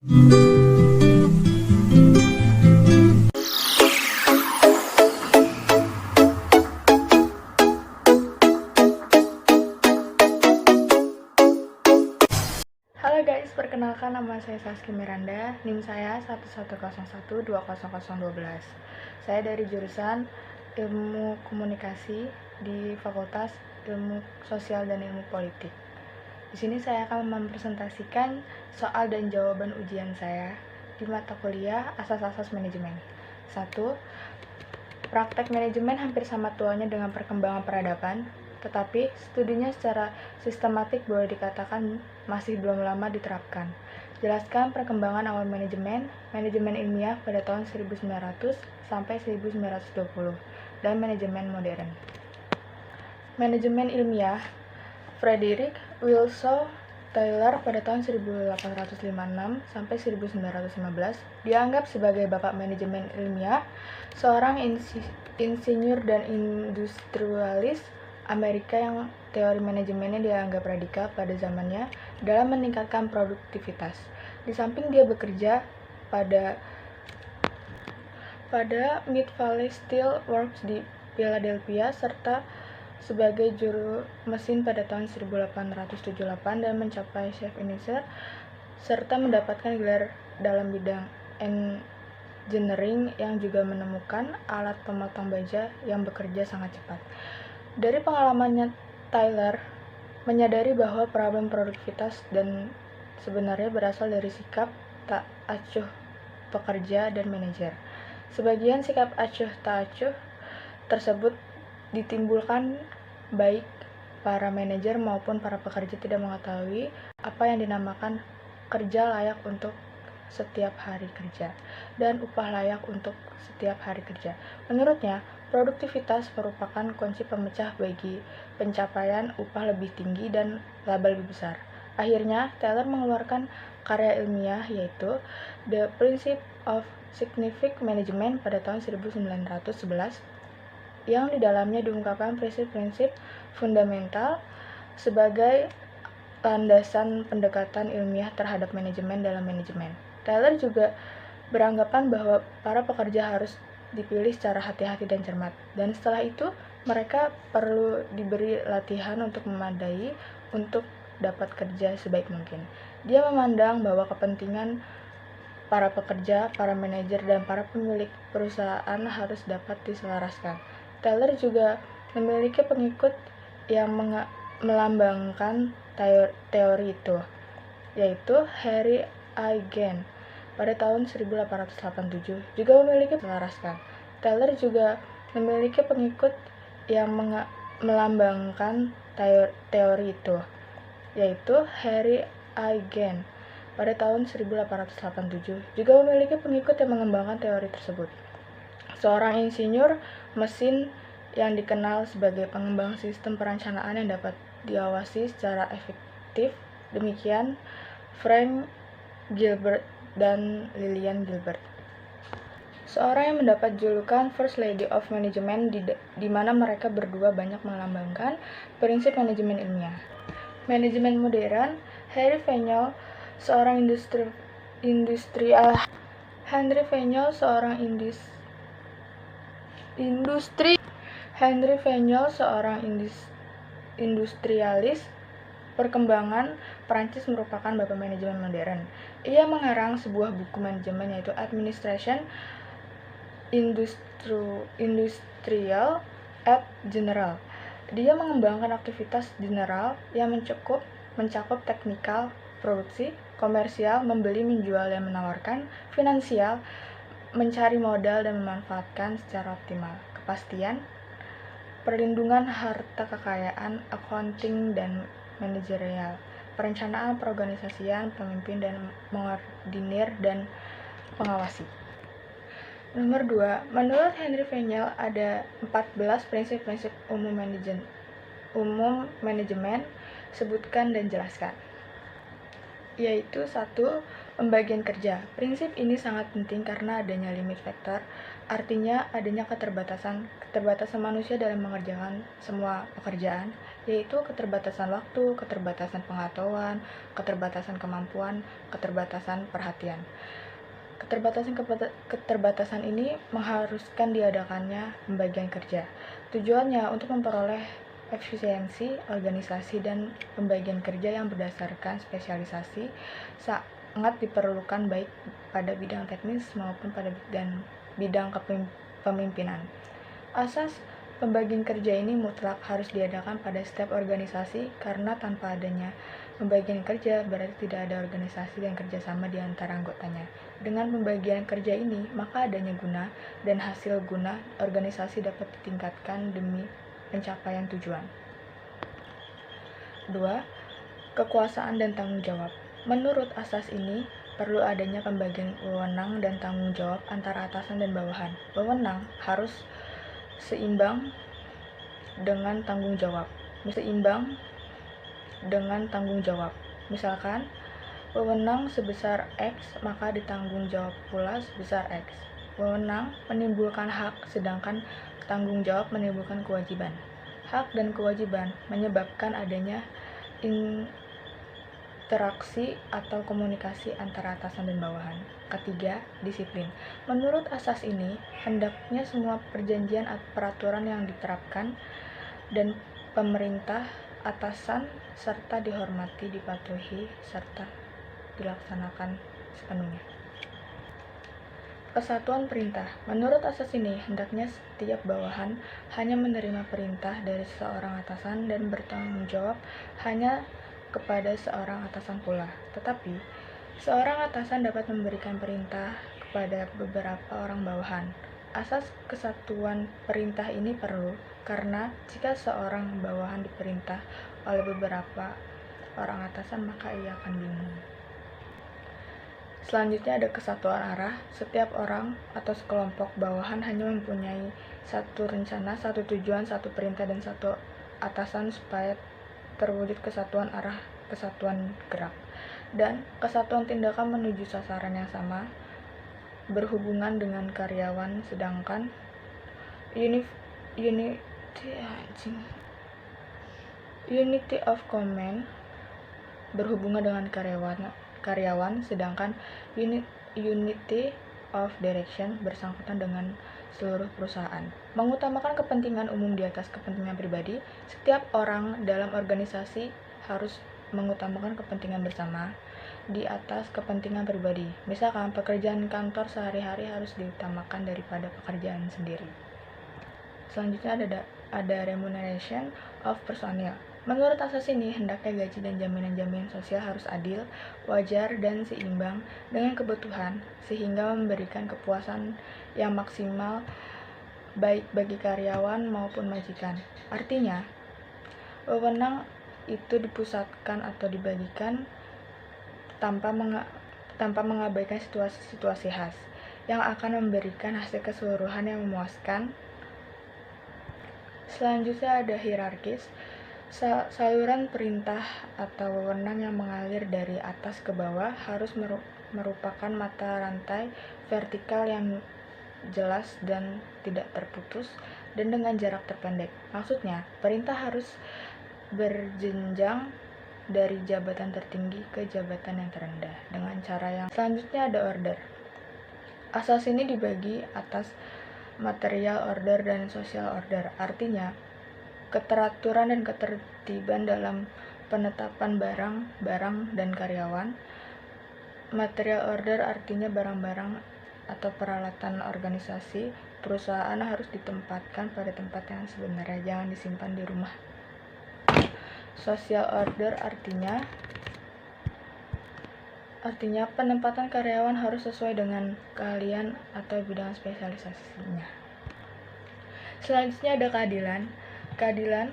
Halo guys, perkenalkan nama saya Saski Miranda, NIM saya 1101200012. Saya dari jurusan Ilmu Komunikasi di Fakultas Ilmu Sosial dan Ilmu Politik. Di sini saya akan mempresentasikan soal dan jawaban ujian saya di mata kuliah Asas-asas Manajemen. 1. Praktek manajemen hampir sama tuanya dengan perkembangan peradaban, tetapi studinya secara sistematik boleh dikatakan masih belum lama diterapkan. Jelaskan perkembangan awal manajemen ilmiah pada tahun 1900 sampai 1920, dan manajemen modern. Manajemen ilmiah Frederick Wilson Taylor pada tahun 1856 sampai 1915 dianggap sebagai bapak manajemen ilmiah, seorang insinyur dan industrialis Amerika yang teori manajemennya dianggap radikal pada zamannya dalam meningkatkan produktivitas. Di samping dia bekerja pada Mid Valley Steel Works di Philadelphia serta sebagai juru mesin pada tahun 1878 dan mencapai chief engineer serta mendapatkan gelar dalam bidang engineering yang juga menemukan alat pemotong baja yang bekerja sangat cepat. Dari pengalamannya, Taylor menyadari bahwa problem produktivitas dan sebenarnya berasal dari sikap tak acuh pekerja dan manajer. Sebagian sikap acuh tak acuh tersebut ditimbulkan baik para manajer maupun para pekerja tidak mengetahui apa yang dinamakan kerja layak untuk setiap hari kerja dan upah layak untuk setiap hari kerja. Menurutnya, produktivitas merupakan kunci pemecah bagi pencapaian upah lebih tinggi dan laba lebih besar. Akhirnya, Taylor mengeluarkan karya ilmiah yaitu The Principle of Significant Management pada tahun 1911 yang di dalamnya diungkapkan prinsip-prinsip fundamental sebagai landasan pendekatan ilmiah terhadap manajemen dalam manajemen. Taylor juga beranggapan bahwa para pekerja harus dipilih secara hati-hati dan cermat, dan setelah itu mereka perlu diberi latihan untuk memadai untuk dapat kerja sebaik mungkin. Dia memandang bahwa kepentingan para pekerja, para manajer, dan para pemilik perusahaan harus dapat diselaraskan. Taylor juga memiliki pengikut yang melambangkan teori itu, yaitu Harry I. Gann pada tahun 1887 juga memiliki selaraskan. Taylor juga memiliki pengikut yang melambangkan teori itu, yaitu Harry I. Gann pada tahun 1887 juga memiliki pengikut yang mengembangkan teori tersebut. Seorang insinyur mesin yang dikenal sebagai pengembang sistem perencanaan yang dapat diawasi secara efektif, demikian Frank Gilbert dan Lillian Gilbert. Seorang yang mendapat julukan First Lady of Management di mana mereka berdua banyak melambangkan prinsip manajemen ilmiah. Manajemen modern, Henry Fayol, seorang industrialis perkembangan Prancis merupakan bapak manajemen modern. Ia mengarang sebuah buku manajemen yaitu Administration Industrial et General. Dia mengembangkan aktivitas general yang mencakup teknikal, produksi, komersial, membeli, menjual, dan menawarkan, finansial, mencari modal dan memanfaatkan secara optimal, kepastian, perlindungan harta kekayaan, accounting dan manajerial, perencanaan, perorganisasian, pemimpin dan mengordinir dan mengawasi. Nomor 2, menurut Henry Fayol ada 14 prinsip-prinsip umum manajemen, sebutkan dan jelaskan. Yaitu 1. Pembagian kerja. Prinsip ini sangat penting karena adanya limit factor, artinya adanya keterbatasan manusia dalam mengerjakan semua pekerjaan, yaitu keterbatasan waktu, keterbatasan pengetahuan, keterbatasan kemampuan, keterbatasan perhatian. Keterbatasan ini mengharuskan diadakannya pembagian kerja. Tujuannya untuk memperoleh efisiensi organisasi dan pembagian kerja yang berdasarkan spesialisasi sangat diperlukan baik pada bidang teknis maupun pada bidang kepemimpinan. Asas pembagian kerja ini mutlak harus diadakan pada setiap organisasi karena tanpa adanya pembagian kerja berarti tidak ada organisasi dan kerjasama di antara anggotanya. Dengan pembagian kerja ini, maka adanya guna dan hasil guna organisasi dapat ditingkatkan demi pencapaian tujuan. 2. Kekuasaan dan tanggung jawab. Menurut asas ini, perlu adanya pembagian wewenang dan tanggung jawab antara atasan dan bawahan. Wewenang harus seimbang dengan tanggung jawab. Misalkan, wewenang sebesar X, maka ditanggung jawab pula sebesar X. Wewenang menimbulkan hak, sedangkan tanggung jawab menimbulkan kewajiban. Hak dan kewajiban menyebabkan adanya interaksi atau komunikasi antara atasan dan bawahan. Ketiga, disiplin. Menurut asas ini, hendaknya semua perjanjian atau peraturan yang diterapkan dan pemerintah, atasan, serta dihormati, dipatuhi, serta dilaksanakan sepenuhnya. Kesatuan perintah. Menurut asas ini, hendaknya setiap bawahan hanya menerima perintah dari seorang atasan dan bertanggung jawab hanya kepada seorang atasan pula. Tetapi, seorang atasan dapat memberikan perintah kepada beberapa orang bawahan. Asas kesatuan perintah ini perlu karena jika seorang bawahan diperintah oleh beberapa orang atasan, maka ia akan bingung. Selanjutnya ada kesatuan arah. Setiap orang atau sekelompok bawahan hanya mempunyai satu rencana, satu tujuan, satu perintah, dan satu atasan supaya terwujud kesatuan arah, kesatuan gerak, dan kesatuan tindakan menuju sasaran yang sama berhubungan dengan karyawan, sedangkan unity of command berhubungan dengan karyawan, sedangkan unity of direction bersangkutan dengan seluruh perusahaan. Mengutamakan kepentingan umum di atas kepentingan pribadi, setiap orang dalam organisasi harus mengutamakan kepentingan bersama di atas kepentingan pribadi. Misalkan pekerjaan kantor sehari-hari harus diutamakan daripada pekerjaan sendiri. Selanjutnya ada remuneration of personnel. Menurut asas ini, hendaknya gaji dan jaminan sosial harus adil, wajar, dan seimbang dengan kebutuhan, sehingga memberikan kepuasan yang maksimal baik bagi karyawan maupun majikan. Artinya, wewenang itu dipusatkan atau dibagikan tanpa mengabaikan situasi khas, yang akan memberikan hasil keseluruhan yang memuaskan. Selanjutnya ada hierarkis. Saluran perintah atau wewenang yang mengalir dari atas ke bawah harus merupakan mata rantai vertikal yang jelas dan tidak terputus dan dengan jarak terpendek. Maksudnya, perintah harus berjenjang dari jabatan tertinggi ke jabatan yang terendah dengan cara yang selanjutnya ada order. Asas ini dibagi atas material order dan social order. Artinya, keteraturan dan ketertiban dalam penetapan barang, dan karyawan. Material order artinya barang-barang atau peralatan organisasi perusahaan harus ditempatkan pada tempat yang sebenarnya, jangan disimpan di rumah. Social order artinya penempatan karyawan harus sesuai dengan keahlian atau bidang spesialisasinya. Selanjutnya ada keadilan.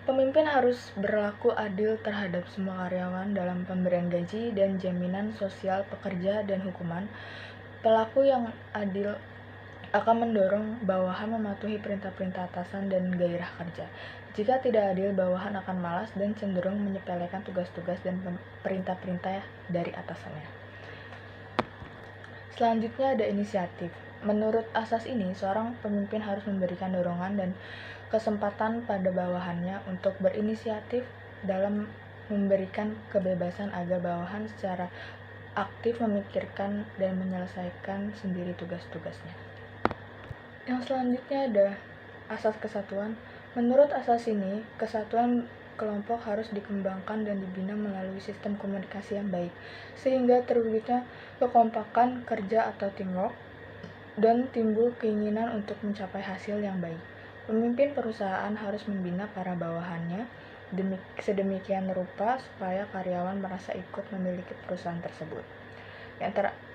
Pemimpin harus berlaku adil terhadap semua karyawan dalam pemberian gaji dan jaminan sosial pekerja dan hukuman. Pelaku yang adil akan mendorong bawahan mematuhi perintah-perintah atasan dan gairah kerja. Jika tidak adil, bawahan akan malas dan cenderung menyepelekan tugas-tugas dan perintah-perintah dari atasannya. Selanjutnya ada inisiatif. Menurut asas ini, seorang pemimpin harus memberikan dorongan dan kesempatan pada bawahannya untuk berinisiatif dalam memberikan kebebasan agar bawahan secara aktif memikirkan dan menyelesaikan sendiri tugas-tugasnya. Yang selanjutnya ada asas kesatuan. Menurut asas ini, kesatuan kelompok harus dikembangkan dan dibina melalui sistem komunikasi yang baik, sehingga terwujudnya kekompakan kerja atau teamwork dan timbul keinginan untuk mencapai hasil yang baik. Pemimpin perusahaan harus membina para bawahannya sedemikian rupa supaya karyawan merasa ikut memiliki perusahaan tersebut.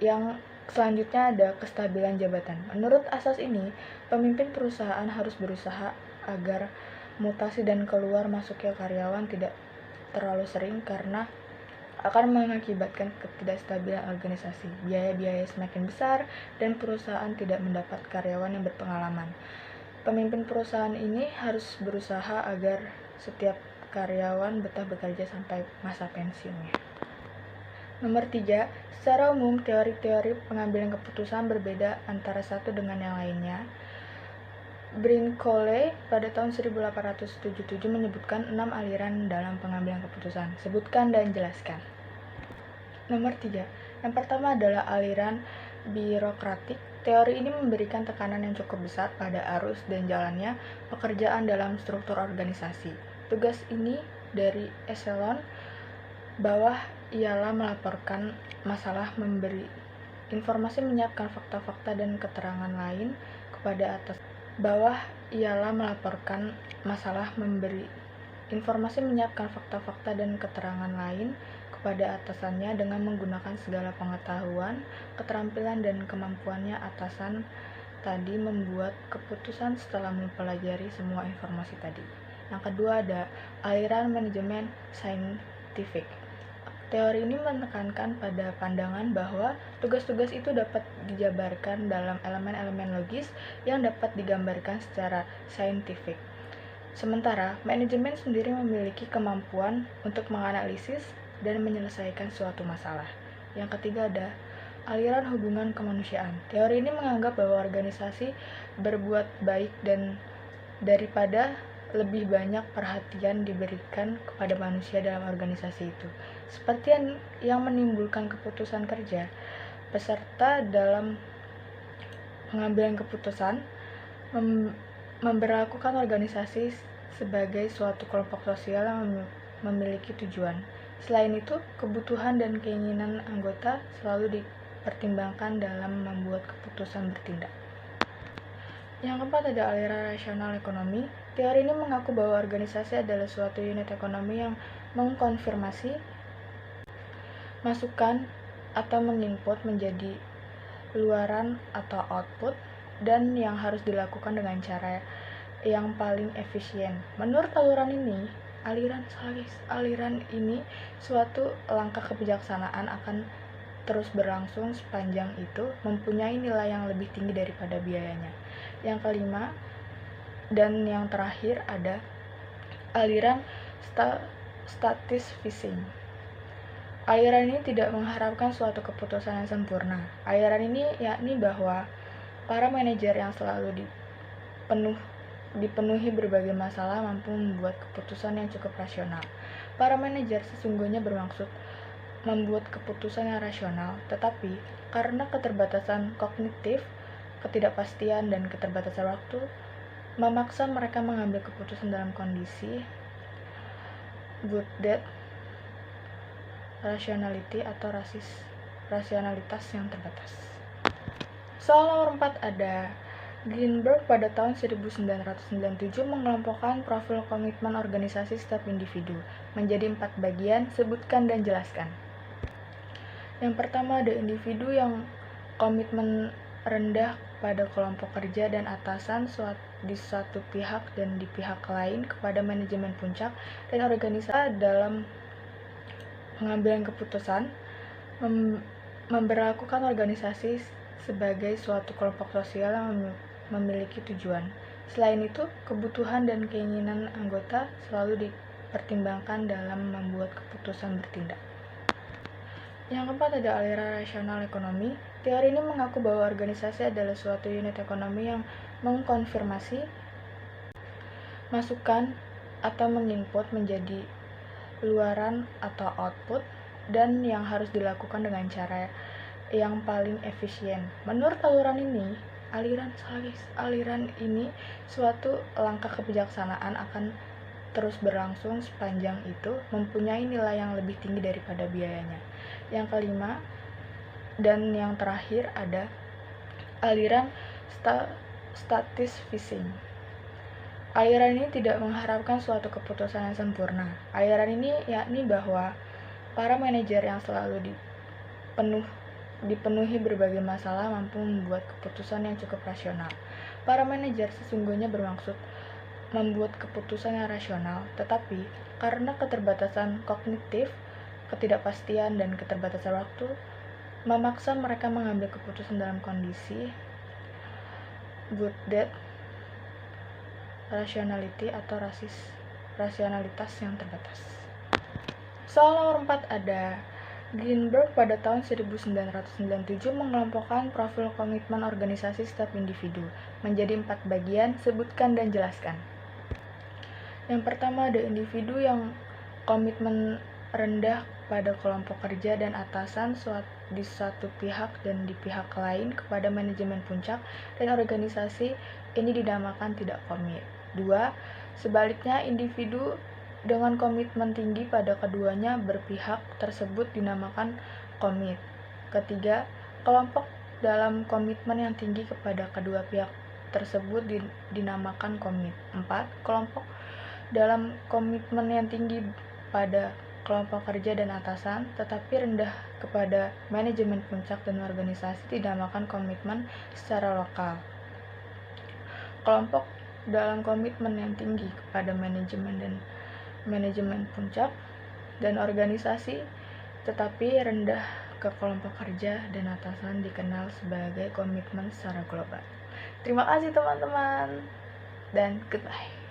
Yang selanjutnya ada kestabilan jabatan. Menurut asas ini, pemimpin perusahaan harus berusaha agar mutasi dan keluar masuknya karyawan tidak terlalu sering karena akan mengakibatkan ketidakstabilan organisasi. Biaya-biaya semakin besar dan perusahaan tidak mendapat karyawan yang berpengalaman. Pemimpin perusahaan ini harus berusaha agar setiap karyawan betah bekerja sampai masa pensiunnya. Nomor 3, secara umum teori-teori pengambilan keputusan berbeda antara satu dengan yang lainnya. Brinkley pada tahun 1877 menyebutkan 6 aliran dalam pengambilan keputusan. Sebutkan dan jelaskan. Nomor 3, yang pertama adalah aliran birokratik. Teori ini memberikan tekanan yang cukup besar pada arus dan jalannya pekerjaan dalam struktur organisasi. Tugas ini dari eselon bawah ialah melaporkan masalah, memberi informasi, menyiapkan fakta-fakta dan keterangan lain kepada atas. Bawah ialah melaporkan masalah, memberi informasi, menyiapkan fakta-fakta dan keterangan lain kepada atasannya dengan menggunakan segala pengetahuan, keterampilan, dan kemampuannya. Atasan tadi membuat keputusan setelah mempelajari semua informasi tadi. Yang kedua ada aliran manajemen saintifik. Teori ini menekankan pada pandangan bahwa tugas-tugas itu dapat dijabarkan dalam elemen-elemen logis yang dapat digambarkan secara saintifik. Sementara, manajemen sendiri memiliki kemampuan untuk menganalisis dan menyelesaikan suatu masalah. Yang ketiga ada aliran hubungan kemanusiaan. Teori ini menganggap bahwa organisasi berbuat baik dan daripada lebih banyak perhatian diberikan kepada manusia dalam organisasi itu, seperti yang menimbulkan keputusan kerja. Peserta dalam pengambilan keputusan memberlakukan organisasi sebagai suatu kelompok sosial yang memiliki tujuan. Selain itu, kebutuhan dan keinginan anggota selalu dipertimbangkan dalam membuat keputusan bertindak. Yang keempat ada aliran rasional ekonomi. Teori ini mengaku bahwa organisasi adalah suatu unit ekonomi yang mengkonfirmasi masukan atau menginput menjadi luaran atau output dan yang harus dilakukan dengan cara yang paling efisien. Menurut aliran ini suatu langkah kebijaksanaan akan terus berlangsung sepanjang itu mempunyai nilai yang lebih tinggi daripada biayanya. Yang kelima dan yang terakhir ada aliran statis fishing. Aliran ini tidak mengharapkan suatu keputusan yang sempurna. Aliran ini yakni bahwa para manajer yang selalu dipenuhi berbagai masalah mampu membuat keputusan yang cukup rasional. Para manajer sesungguhnya bermaksud membuat keputusan yang rasional, tetapi karena keterbatasan kognitif, ketidakpastian, dan keterbatasan waktu, memaksa mereka mengambil keputusan dalam kondisi good debt rationality atau rasionalitas yang terbatas. Soal nomor 4 ada Greenberg pada tahun 1997 mengelompokkan profil komitmen organisasi setiap individu menjadi 4 bagian. Sebutkan dan jelaskan. Yang pertama ada individu yang komitmen rendah pada kelompok kerja dan atasan di satu pihak dan di pihak lain kepada manajemen puncak dan organisasi dalam pengambilan keputusan, memberlakukan organisasi sebagai suatu kelompok sosial yang memiliki tujuan. Selain itu, kebutuhan dan keinginan anggota selalu dipertimbangkan dalam membuat keputusan bertindak. Yang keempat ada aliran rasional ekonomi. Teori ini mengaku bahwa organisasi adalah suatu unit ekonomi yang mengkonfirmasi masukan atau menginput menjadi luaran atau output dan yang harus dilakukan dengan cara yang paling efisien. Menurut aliran ini suatu langkah kebijaksanaan akan terus berlangsung sepanjang itu mempunyai nilai yang lebih tinggi daripada biayanya. Yang kelima dan yang terakhir ada aliran statis fishing. Aliran ini tidak mengharapkan suatu keputusan yang sempurna. Aliran ini yakni bahwa para manajer yang selalu dipenuhi berbagai masalah mampu membuat keputusan yang cukup rasional. Para manajer sesungguhnya bermaksud membuat keputusan yang rasional, tetapi karena keterbatasan kognitif, ketidakpastian, dan keterbatasan waktu, memaksa mereka mengambil keputusan dalam kondisi good debt rationality atau rasionalitas yang terbatas. Soal nomor 4 ada Greenberg pada tahun 1997 mengelompokkan profil komitmen organisasi setiap individu menjadi 4 bagian, sebutkan dan jelaskan. Yang pertama ada individu yang komitmen rendah pada kelompok kerja dan atasan di satu pihak dan di pihak lain kepada manajemen puncak dan organisasi ini dinamakan tidak komit. 2. Sebaliknya, individu dengan komitmen tinggi pada keduanya berpihak tersebut dinamakan komit. Ketiga, kelompok dalam komitmen yang tinggi kepada kedua pihak tersebut dinamakan komit. 4. Kelompok dalam komitmen yang tinggi pada kelompok kerja dan atasan, tetapi rendah kepada manajemen puncak dan organisasi dinamakan komitmen secara lokal. Kelompok dalam komitmen yang tinggi kepada manajemen puncak dan organisasi, tetapi rendah ke kelompok kerja dan atasan dikenal sebagai komitmen secara global. Terima kasih teman-teman, dan goodbye.